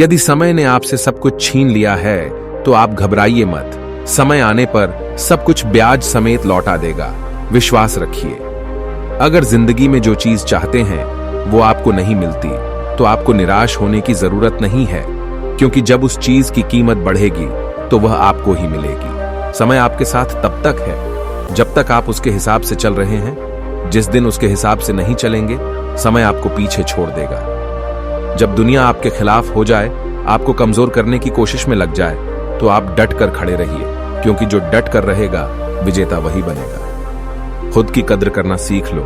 यदि समय ने आपसे सब कुछ छीन लिया है तो आप घबराइए मत। समय आने पर सब कुछ ब्याज समेत लौटा देगा, विश्वास रखिए। अगर जिंदगी में जो चीज चाहते हैं वो आपको नहीं मिलती तो आपको निराश होने की जरूरत नहीं है, क्योंकि जब उस चीज की कीमत बढ़ेगी तो वह आपको ही मिलेगी। समय आपके साथ तब तक है जब तक आप उसके हिसाब से चल रहे हैं। जिस दिन उसके हिसाब से नहीं चलेंगे, समय आपको पीछे छोड़ देगा। जब दुनिया आपके खिलाफ हो जाए, आपको कमजोर करने की कोशिश में लग जाए, तो आप डट कर खड़े रहिए, क्योंकि जो डट कर रहेगा विजेता वही बनेगा। खुद की कद्र करना सीख लो,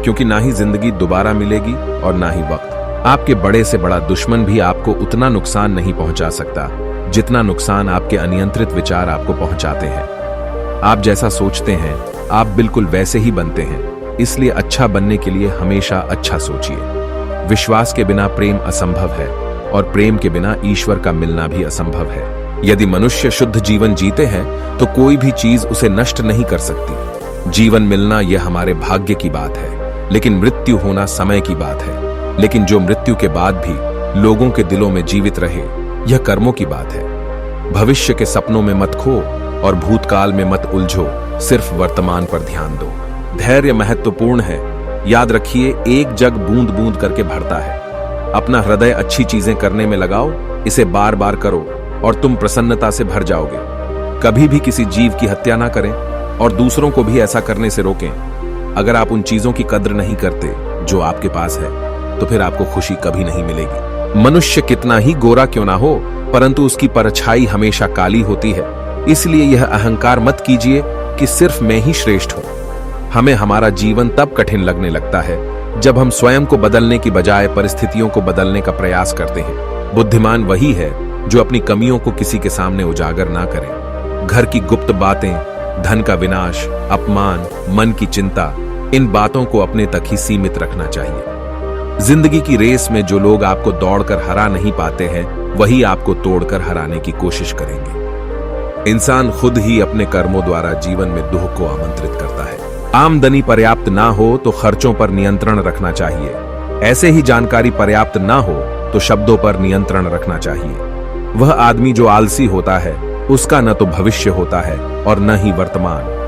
क्योंकि ना ही जिंदगी दोबारा मिलेगी और ना ही वक्त। आपके बड़े से बड़ा दुश्मन भी आपको उतना नुकसान नहीं पहुंचा सकता जितना नुकसान आपके अनियंत्रित विचार आपको पहुंचाते हैं। आप जैसा सोचते हैं आप बिल्कुल वैसे ही बनते हैं, इसलिए अच्छा बनने के लिए हमेशा अच्छा सोचिए। विश्वास के बिना प्रेम असंभव है और प्रेम के बिना ईश्वर का मिलना भी असंभव है। यदि मनुष्य शुद्ध जीवन जीते हैं तो कोई भी चीज उसे नष्ट नहीं कर सकती। जीवन मिलना यह हमारे भाग्य की बात है, लेकिन मृत्यु होना समय की बात है। लेकिन जो मृत्यु के बाद भी लोगों के दिलों में जीवित रहे, यह कर्मों की बात है। भविष्य के सपनों में मत खो और भूतकाल में मत उलझो, सिर्फ वर्तमान पर ध्यान दो। धैर्य महत्वपूर्ण है, याद रखिए एक जग बूंद बूंद करके भरता है। अपना हृदय अच्छी चीजें करने में लगाओ, इसे बार बार करो और तुम प्रसन्नता से भर जाओगे। कभी भी किसी जीव की हत्या ना करें और दूसरों को भी ऐसा करने से रोकें। अगर आप उन चीजों की कद्र नहीं करते जो आपके पास है, तो फिर आपको खुशी कभी नहीं मिलेगी। मनुष्य कितना ही गोरा क्यों ना हो, परंतु उसकी परछाई हमेशा काली होती है। इसलिए यह अहंकार मत कीजिए कि सिर्फ मैं ही श्रेष्ठ हूं। हमें हमारा जीवन तब कठिन लगने लगता है जब हम स्वयं को बदलने की बजाय परिस्थितियों को बदलने का प्रयास करते हैं। बुद्धिमान वही है जो अपनी कमियों को किसी के सामने उजागर ना करे। घर की गुप्त बातें, धन का विनाश, अपमान, मन की चिंता, इन बातों को अपने तक ही सीमित रखना चाहिए। जिंदगी की रेस में जो लोग आपको दौड़कर हरा नहीं पाते हैं, वही आपको तोड़कर हराने की कोशिश करेंगे। इंसान खुद ही अपने कर्मों द्वारा जीवन में दुख को आमंत्रित करता है। आमदनी पर्याप्त ना हो तो खर्चों पर नियंत्रण रखना चाहिए। ऐसे ही जानकारी पर्याप्त ना हो तो शब्दों पर नियंत्रण रखना चाहिए। वह आदमी जो आलसी होता है, उसका न तो भविष्य होता है और न ही वर्तमान।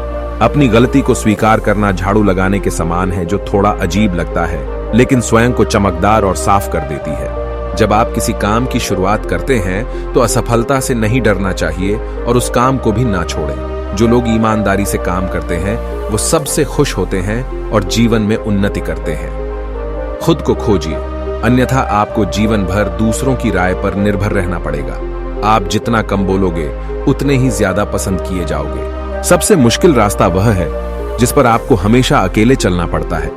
अपनी गलती को स्वीकार करना झाड़ू लगाने के समान है, जो थोड़ा अजीब लगता है लेकिन स्वयं को चमकदार और साफ कर देती है। जब आप किसी काम की शुरुआत करते हैं तो असफलता से नहीं डरना चाहिए और उस काम को भी ना छोड़ें। जो लोग ईमानदारी से काम करते हैं वो सबसे खुश होते हैं और जीवन में उन्नति करते हैं। खुद को खोजिए, अन्यथा आपको जीवन भर दूसरों की राय पर निर्भर रहना पड़ेगा। आप जितना कम बोलोगे उतने ही ज्यादा पसंद किए जाओगे। सबसे मुश्किल रास्ता वह है जिस पर आपको हमेशा अकेले चलना पड़ता है।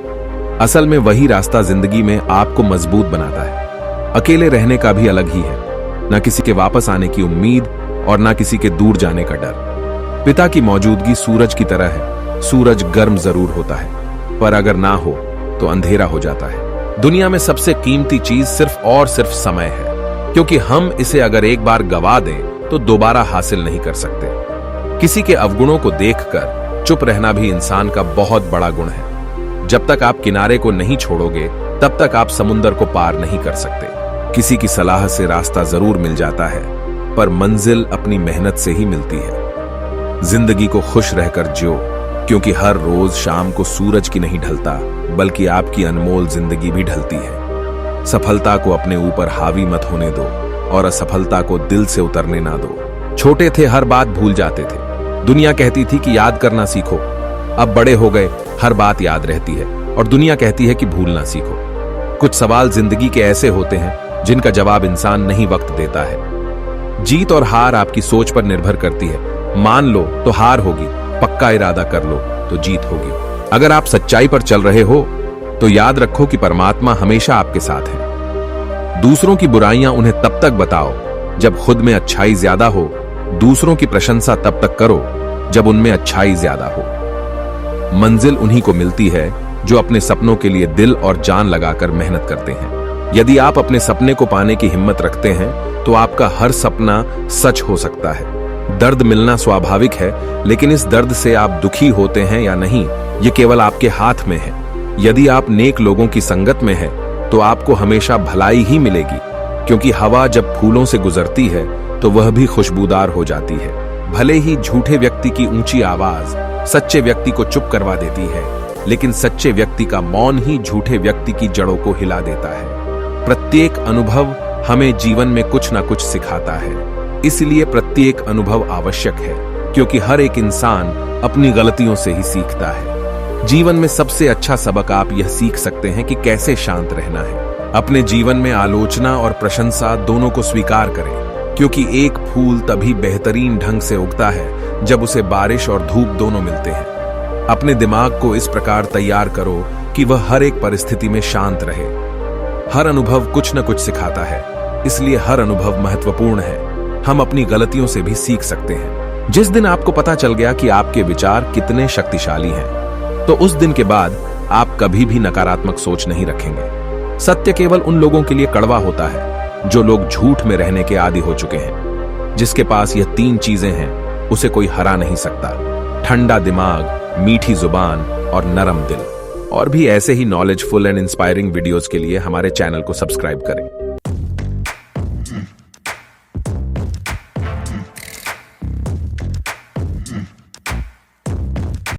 असल में वही रास्ता जिंदगी में आपको मजबूत बनाता है। अकेले रहने का भी अलग ही है, ना किसी के वापस आने की उम्मीद और ना किसी के दूर जाने का डर। पिता की मौजूदगी सूरज की तरह है। सूरज गर्म जरूर होता है, पर अगर ना हो तो अंधेरा हो जाता है। दुनिया में सबसे कीमती चीज सिर्फ और सिर्फ समय है, क्योंकि हम इसे अगर एक बार गवा दें तो दोबारा हासिल नहीं कर सकते। किसी के अवगुणों को देखकर चुप रहना भी इंसान का बहुत बड़ा गुण है। जब तक आप किनारे को नहीं छोड़ोगे तब तक आप समुंदर को पार नहीं कर सकते। किसी की सलाह से रास्ता जरूर मिल जाता है, पर मंजिल अपनी मेहनत से ही मिलती है। जिंदगी को खुश रहकर जियो, क्योंकि हर रोज शाम को सूरज की नहीं ढलता, बल्कि आपकी अनमोल जिंदगी भी ढलती है। सफलता को अपने ऊपर हावी मत होने दो और असफलता को दिल से उतरने ना दो। छोटे थे हर बात भूल जाते थे, दुनिया कहती थी कि याद करना सीखो। अब बड़े हो गए, हर बात याद रहती है और दुनिया कहती है कि भूलना सीखो। कुछ सवाल जिंदगी के ऐसे होते हैं जिनका जवाब इंसान नहीं वक्त देता है। जीत और हार आपकी सोच पर निर्भर करती है। मान लो तो हार होगी, पक्का इरादा कर लो तो जीत होगी। अगर आप सच्चाई पर चल रहे हो तो याद रखो कि परमात्मा हमेशा आपके साथ है। दूसरों की बुराइयां उन्हें तब तक बताओ जब खुद में अच्छाई ज्यादा हो। दूसरों की प्रशंसा तब तक करो जब उनमें अच्छाई ज्यादा हो। मंजिल उन्हीं को मिलती है जो अपने सपनों के लिए दिल और जान लगाकर मेहनत करते हैं। यदि आप अपने सपने को पाने की हिम्मत रखते हैं तो आपका हर सपना सच हो सकता है। दर्द मिलना स्वाभाविक है, लेकिन इस दर्द से आप दुखी होते हैं या नहीं, ये केवल आपके हाथ में है। यदि आप नेक लोगों की संगत में हैं, तो आपको हमेशा भलाई ही मिलेगी। क्योंकि हवा जब फूलों से गुजरती है तो वह भी खुशबूदार हो जाती है। भले ही झूठे व्यक्ति की ऊंची आवाज सच्चे व्यक्ति को चुप करवा देती है, लेकिन सच्चे व्यक्ति का मौन ही झूठे व्यक्ति की जड़ों को हिला देता है। प्रत्येक अनुभव हमें जीवन में कुछ ना कुछ सिखाता है, इसलिए प्रत्येक अनुभव आवश्यक है, क्योंकि हर एक इंसान अपनी गलतियों से ही सीखता है। जीवन में सबसे अच्छा सबक आप यह सीख सकते हैं कि कैसे शांत रहना है। अपने जीवन में आलोचना और प्रशंसा दोनों को स्वीकार करें, क्योंकि एक फूल तभी बेहतरीन ढंग से उगता है जब उसे बारिश और धूप दोनों मिलते हैं। अपने दिमाग को इस प्रकार तैयार करो कि वह हर एक परिस्थिति में शांत रहे। हर अनुभव कुछ न कुछ सिखाता है, इसलिए हर अनुभव महत्वपूर्ण है। हम अपनी गलतियों से भी सीख सकते हैं। जिस दिन आपको पता चल गया कि आपके विचार कितने शक्तिशाली हैं, तो उस दिन के बाद आप कभी भी नकारात्मक सोच नहीं रखेंगे। सत्य केवल उन लोगों के लिए कड़वा होता है जो लोग झूठ में रहने के आदी हो चुके हैं। जिसके पास यह 3 चीजें हैं, उसे कोई हरा नहीं सकता: ठंडा दिमाग, मीठी जुबान और नरम दिल। और भी ऐसे ही नॉलेजफुल एंड इंस्पायरिंग वीडियोस के लिए हमारे चैनल को सब्सक्राइब करें।